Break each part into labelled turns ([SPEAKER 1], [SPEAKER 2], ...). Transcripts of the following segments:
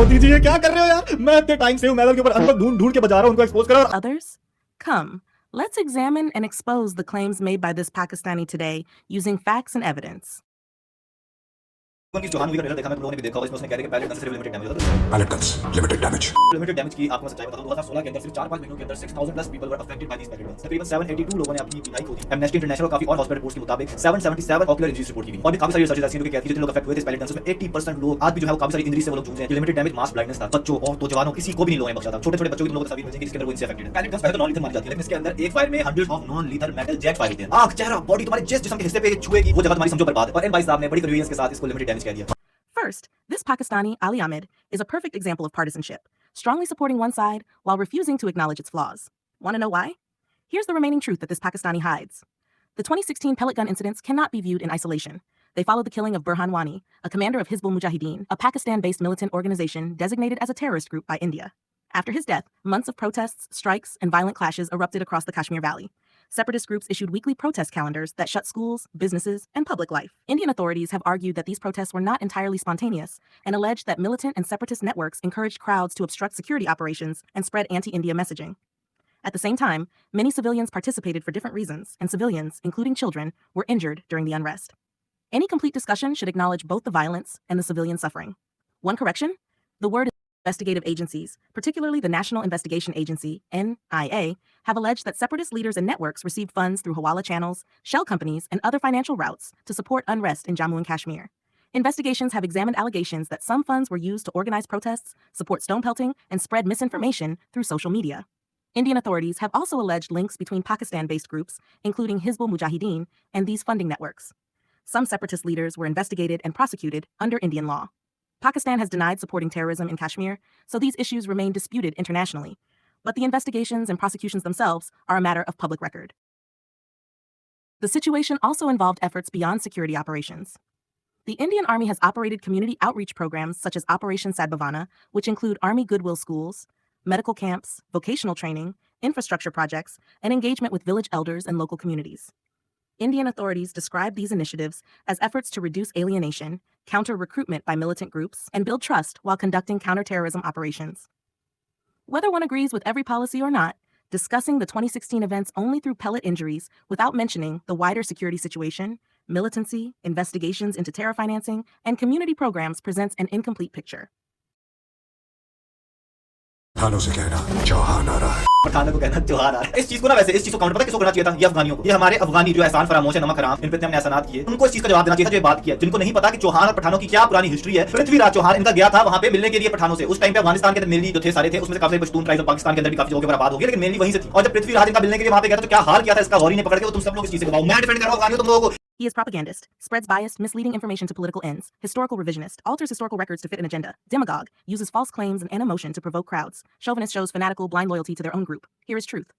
[SPEAKER 1] मोदी जी ये क्या कर रहे हो यार? मैं इतने टाइम से हूं मैडम के ऊपर अनपढ़ ढूंढ ढूंढ के बजा रहा हूं, उनको एक्सपोज करो।
[SPEAKER 2] Others? Come, let's examine and expose the claims made by this Pakistani today using facts and evidence.
[SPEAKER 1] उनकी चौहान मूवी का ट्रेलर देखा, मैं तुम लोगों ने भी देखा होगा, इसमें उसने कह दिया कि पैलेट गन से सिर्फ लिमिटेड डैमेज होता है।
[SPEAKER 3] Pellet guns limited damage.
[SPEAKER 1] Limited damage की आपको मैं सच्चाई बताऊं, 2016 के अंदर सिर्फ 4-5 महीनों के अंदर 6000 plus people were affected by these pellet guns. तकरीबन 782 लोगों ने अपनी लाइफ खो दी। एमनेस्टी इंटरनेशनल और काफी और हॉस्पिटल रिपोर्ट्स के मुताबिक 777 ऑक्यूलर इंजरीज रिपोर्ट की गई। और भी काफी सारी रिसर्चेस ऐसी हैं जो कहती है जिन लोग अफेक्ट हुए थे इस पैलेट गन्स में 80% लोग आज भी जो है वो काफी सारी इंजरी से वो लोग जूझ रहे हैं। लिमिटेड डैमेज, मास ब्लाइंडनेस था, बच्चों और तो जवानों किसी को भी नहीं लोगों ने बख्शा था। छोटे-छोटे बच्चों के लोगों को तस्वीर भेजेंगे जिसके अंदर वो इनसे अफेक्टेड है। पैलेट गन्स पहले तो नॉन लीथल मानी जाती है, लेकिन इसके अंदर एक फायर में hundreds of non lethal metal jet fire होते हैं। आंख, चेहरा, बॉडी, तुम्हारे जिस जिस्म के हिस्से पे छुएगी वो जगह तुम्हारी समझो बर्बाद है। और इन भाई साहब ने बड़ी कन्वीनियंस के साथ इसको लिमिटेड डैमेज कह दिया।
[SPEAKER 2] First, this Pakistani, Ali Ahmed, is a perfect example of partisanship, strongly supporting one side while refusing to acknowledge its flaws. Want to know why? Here's the remaining truth that this Pakistani hides. The 2016 pellet gun incidents cannot be viewed in isolation. They followed the killing of Burhan Wani, a commander of Hizbul Mujahideen, a Pakistan-based militant organization designated as a terrorist group by India. After his death, months of protests, strikes, and violent clashes erupted across the Kashmir Valley. Separatist groups issued weekly protest calendars that shut schools, businesses, and public life. Indian authorities have argued that these protests were not entirely spontaneous and alleged that militant and separatist networks encouraged crowds to obstruct security operations and spread anti-India messaging. At the same time, many civilians participated for different reasons, and civilians, including children, were injured during the unrest. Any complete discussion should acknowledge both the violence and the civilian suffering. One correction: the word investigative agencies, particularly the National Investigation Agency, NIA, have alleged that separatist leaders and networks received funds through Hawala channels, shell companies, and other financial routes to support unrest in Jammu and Kashmir. Investigations have examined allegations that some funds were used to organize protests, support stone pelting, and spread misinformation through social media. Indian authorities have also alleged links between Pakistan-based groups, including Hizbul Mujahideen, and these funding networks. Some separatist leaders were investigated and prosecuted under Indian law. Pakistan has denied supporting terrorism in Kashmir, so these issues remain disputed internationally. But the investigations and prosecutions themselves are a matter of public record. The situation also involved efforts beyond security operations. The Indian Army has operated community outreach programs such as Operation Sadbhavana, which include Army Goodwill Schools, medical camps, vocational training, infrastructure projects, and engagement with village elders and local communities. Indian authorities describe these initiatives as efforts to reduce alienation, counter recruitment by militant groups, and build trust while conducting counterterrorism operations. Whether one agrees with every policy or not, discussing the 2016 events only through pellet injuries without mentioning the wider security situation, militancy, investigations into terror financing, and community programs presents an incomplete picture.
[SPEAKER 3] पठानों से कहना चौहान आ रहा है।
[SPEAKER 1] पठानों को कहना चौहान आ रहा है। इस चीज को ना वैसे इस चीज को काउंटर पता किसको करना चाहिए था? ये अफगानियों को। ये हमारे अफगानी जो एहसान फरामोश है, नमक हराम, इन पे हमने एहसानात किए, उनको इस चीज का जवाब देना चाहिए था जो ये बात किया। जिनको नहीं पता कि चौहान और पठानों की क्या पुरानी हिस्ट्री है। पृथ्वीराज चौहान इनका गया था वहां पे मिलने के लिए पठानों से। उस टाइम पे अफगानिस्तान के अंदर मेनली जो थे सारे थे, उसमें से काफी पश्तून ट्राइब्स पाकिस्तान के अंदर भी काफी जगहों पर आबाद हो गए, लेकिन मेनली वहीं से थी। और जब पृथ्वीराज इनका मिलने के लिए वहां पे गया था तो क्या हाल किया था इसका गौरी ने पकड़ के, वो तुम सब लोग इस चीज से गवाह। मैं डिफेंड कर रहा हूं अफगानियों तुम लोगों को।
[SPEAKER 2] He is propagandist, spreads biased, misleading information to political ends, historical revisionist, alters historical records to fit an agenda, demagogue, uses false claims and emotion to provoke crowds, chauvinist shows fanatical, blind loyalty to their own group. Here is truth.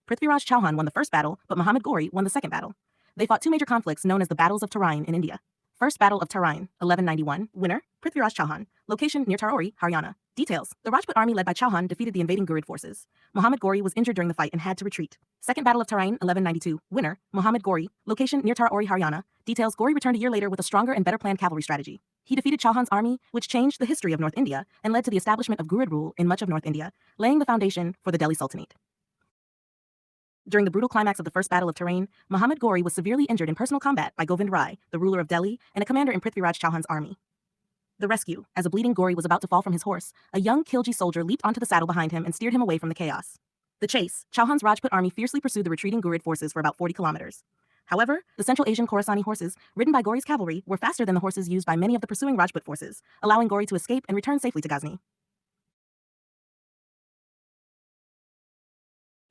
[SPEAKER 2] Prithviraj Chauhan won the first battle, but Muhammad Ghori won the second battle. They fought two major conflicts known as the Battles of Tarain in India. First Battle of Tarain, 1191, winner, Prithviraj Chauhan, location near Tarauri, Haryana. Details: the Rajput army led by Chauhan defeated the invading Ghurid forces. Muhammad Ghori was injured during the fight and had to retreat. Second Battle of Tarain, 1192, winner, Muhammad Ghori, location near Tarauri, Haryana. Details: Ghori returned a year later with a stronger and better planned cavalry strategy. He defeated Chauhan's army, which changed the history of North India and led to the establishment of Ghurid rule in much of North India, laying the foundation for the Delhi Sultanate. During the brutal climax of the First Battle of Tarain, Muhammad Ghori was severely injured in personal combat by Govind Rai, the ruler of Delhi and a commander in Prithviraj Chauhan's army. The rescue: as a bleeding Ghori was about to fall from his horse, a young Khilji soldier leaped onto the saddle behind him and steered him away from the chaos. The chase: Chauhan's Rajput army fiercely pursued the retreating Ghurid forces for about 40 kilometers. However, the Central Asian Khorasani horses, ridden by Ghori's cavalry, were faster than the horses used by many of the pursuing Rajput forces, allowing Ghori to escape and return safely to Ghazni.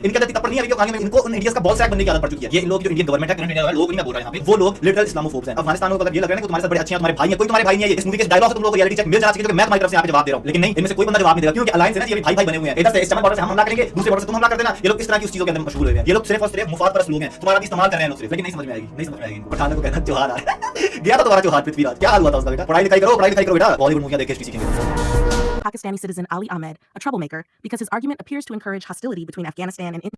[SPEAKER 1] इनके अंदर तब नहीं है अफगानियों में, इनको उन Indians का ball sac बनने की आदत पड़ चुकी है। ये लोग जो इंडियन गवर्नमेंट है, करंट इंडिया वाले लोग, मैं बोल रहा हूं यहाँ पे, वो लोग लिटरल इस्लामोफोब्स हैं। अफगानिस्तान में अगर ये लग रहा है कि तुम्हारे साथ बड़े अच्छे हैं, तुम्हारे भाई हैं, कोई तुम्हारे भाई नहीं है। इस मूवी के डायलॉग से तुम लोगों को रियलिटी चेक मिल जाना चाहिए कि मैं तुम्हारी तरफ से यहाँ पे जवाब दे रहा हूं, लेकिन नहीं, इनमें से कोई बंदा जवाब नहीं देगा, क्योंकि अलायंस है ना, ये भाई भाई बने हुए हैं। इधर से इस्लामाबाद से हम हमला करेंगे, दूसरे बॉर्डर से तुम हमला कर देना। ये लोग इस तरह की उस चीजों के अंदर मशहूर हुए हैं। ये लोग सिर्फ और सिर्फ मुफाद परस्त लोग हैं, तुम्हारा भी इस्तेमाल कर रहे हैं लोग सिर्फ, लेकिन नहीं समझ में आएगी, नहीं समझ में आएगी। पठानों को कहना चौहान आ रहा है। गया था तुम्हारा चौहान पृथ्वीराज, क्या हाल हुआ था उसका बेटा? पढ़ाई लिखाई करो बेटा, बॉलीवुड मूवियां देख के सीखेंगे।
[SPEAKER 2] Pakistani citizen Ali Ahmed, a troublemaker, because his argument appears to encourage hostility between Afghanistan and India.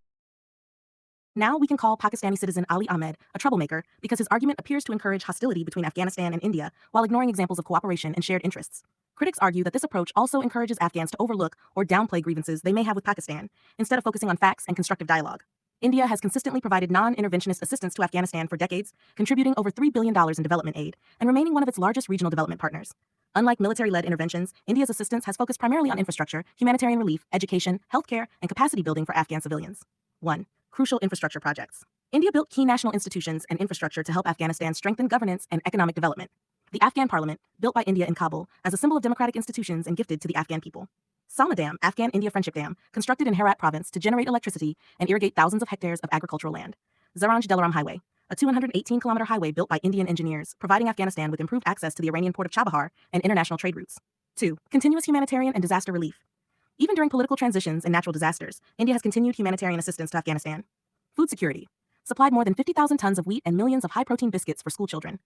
[SPEAKER 2] Now we can call Pakistani citizen Ali Ahmed a troublemaker because his argument appears to encourage hostility between Afghanistan and India while ignoring examples of cooperation and shared interests. Critics argue that this approach also encourages Afghans to overlook or downplay grievances they may have with Pakistan, instead of focusing on facts and constructive dialogue. India has consistently provided non-interventionist assistance to Afghanistan for decades, contributing over $3 billion in development aid and remaining one of its largest regional development partners. Unlike military-led interventions, India's assistance has focused primarily on infrastructure, humanitarian relief, education, healthcare, and capacity building for Afghan civilians. 1. Crucial infrastructure projects. India built key national institutions and infrastructure to help Afghanistan strengthen governance and economic development. The Afghan parliament, built by India in Kabul as a symbol of democratic institutions and gifted to the Afghan people. Salma Dam, Afghan-India Friendship Dam, constructed in Herat province to generate electricity and irrigate thousands of hectares of agricultural land. Zaranj-Delaram Highway, a 218-kilometer highway built by Indian engineers, providing Afghanistan with improved access to the Iranian port of Chabahar and international trade routes. 2. Continuous humanitarian and disaster relief. Even during political transitions and natural disasters, India has continued humanitarian assistance to Afghanistan. Food security. Supplied more than 50,000 tons of wheat and millions of high-protein biscuits for school children.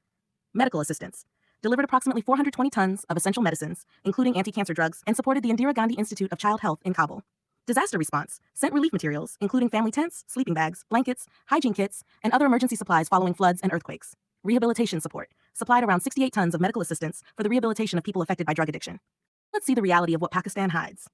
[SPEAKER 2] Medical assistance. Delivered approximately 420 tons of essential medicines, including anti-cancer drugs, and supported the Indira Gandhi Institute of Child Health in Kabul. Disaster response. Sent relief materials, including family tents, sleeping bags, blankets, hygiene kits, and other emergency supplies following floods and earthquakes. Rehabilitation support. Supplied around 68 tons of medical assistance for the rehabilitation of people affected by drug addiction. Let's see the reality of what Pakistan hides.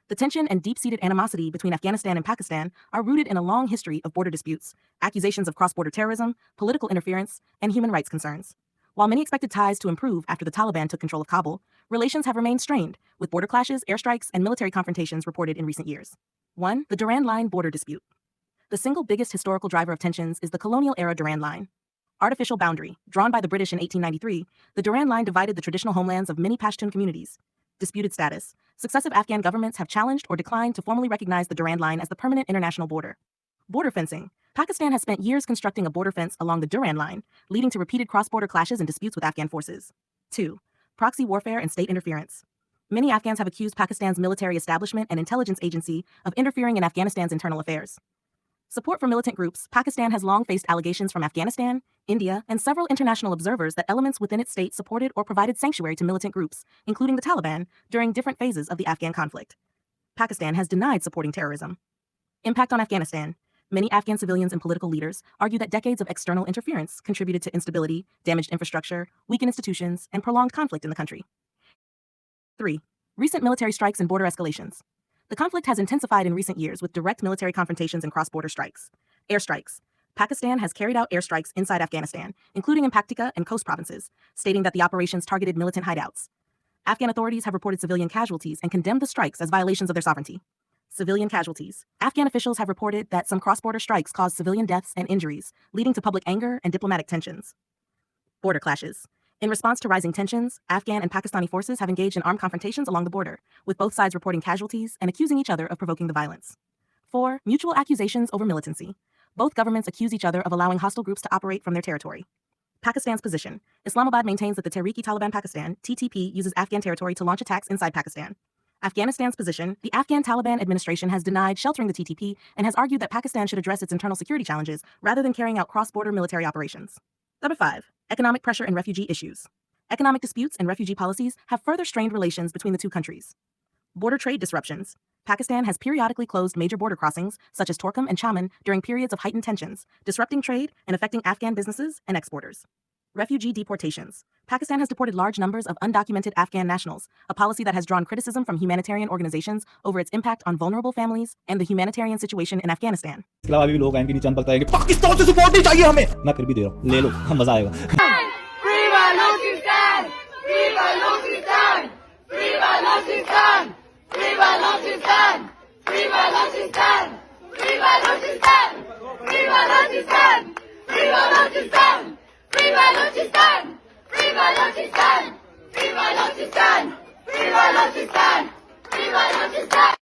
[SPEAKER 2] The tension and deep-seated animosity between Afghanistan and Pakistan are rooted in a long history of border disputes, accusations of cross-border terrorism, political interference, and human rights concerns. While many expected ties to improve after the Taliban took control of Kabul, relations have remained strained, with border clashes, airstrikes, and military confrontations reported in recent years. 1. The Durand Line border dispute. The single biggest historical driver of tensions is the colonial-era Durand Line. Artificial boundary. Drawn by the British in 1893, the Durand Line divided the traditional homelands of many Pashtun communities. Disputed status. Successive Afghan governments have challenged or declined to formally recognize the Durand Line as the permanent international border. Border fencing. Pakistan has spent years constructing a border fence along the Durand Line, leading to repeated cross-border clashes and disputes with Afghan forces. 2. Proxy warfare and state interference. Many Afghans have accused Pakistan's military establishment and intelligence agency of interfering in Afghanistan's internal affairs. Support for militant groups. Pakistan has long faced allegations from Afghanistan, India, and several international observers that elements within its state supported or provided sanctuary to militant groups, including the Taliban, during different phases of the Afghan conflict. Pakistan has denied supporting terrorism. Impact on Afghanistan. Many Afghan civilians and political leaders argue that decades of external interference contributed to instability, damaged infrastructure, weakened institutions, and prolonged conflict in the country. 3. Recent military strikes and border escalations. The conflict has intensified in recent years with direct military confrontations and cross-border strikes. Airstrikes. Pakistan has carried out airstrikes inside Afghanistan, including in Paktika and coast provinces, stating that the operations targeted militant hideouts. Afghan authorities have reported civilian casualties and condemned the strikes as violations of their sovereignty. Civilian casualties. Afghan officials have reported that some cross-border strikes caused civilian deaths and injuries, leading to public anger and diplomatic tensions. Border clashes. In response to rising tensions, Afghan and Pakistani forces have engaged in armed confrontations along the border, with both sides reporting casualties and accusing each other of provoking the violence. 4. Mutual accusations over militancy. Both governments accuse each other of allowing hostile groups to operate from their territory. Pakistan's position. Islamabad maintains that the Tehreek-e-Taliban Pakistan, TTP, uses Afghan territory to launch attacks inside Pakistan. Afghanistan's position. The Afghan Taliban administration has denied sheltering the TTP and has argued that Pakistan should address its internal security challenges rather than carrying out cross-border military operations. 5. Economic pressure and refugee issues. Economic disputes and refugee policies have further strained relations between the two countries. Border trade disruptions. Pakistan has periodically closed major border crossings, such as Torkham and Chaman, during periods of heightened tensions, disrupting trade and affecting Afghan businesses and exporters. Refugee deportations. Pakistan has deported large numbers of undocumented Afghan nationals, a policy that has drawn criticism from humanitarian organizations over its impact on vulnerable families and the humanitarian situation in Afghanistan.
[SPEAKER 1] इसके अलावा भी लोग आएंगे नीचे पता है कि पाकिस्तान से सपोर्ट नहीं चाहिए हमें मैं फिर भी दे रहा हूं ले लो हम मजा आएगा
[SPEAKER 4] Free Balochistan! Free Balochistan! Free Balochistan! Free Balochistan! Free Balochistan! Free Balochistan! Free Balochistan! Free Balochistan! Free Balochistan! Free Balochistan! Free Balochistan! Free Balochistan! Free Balochistan!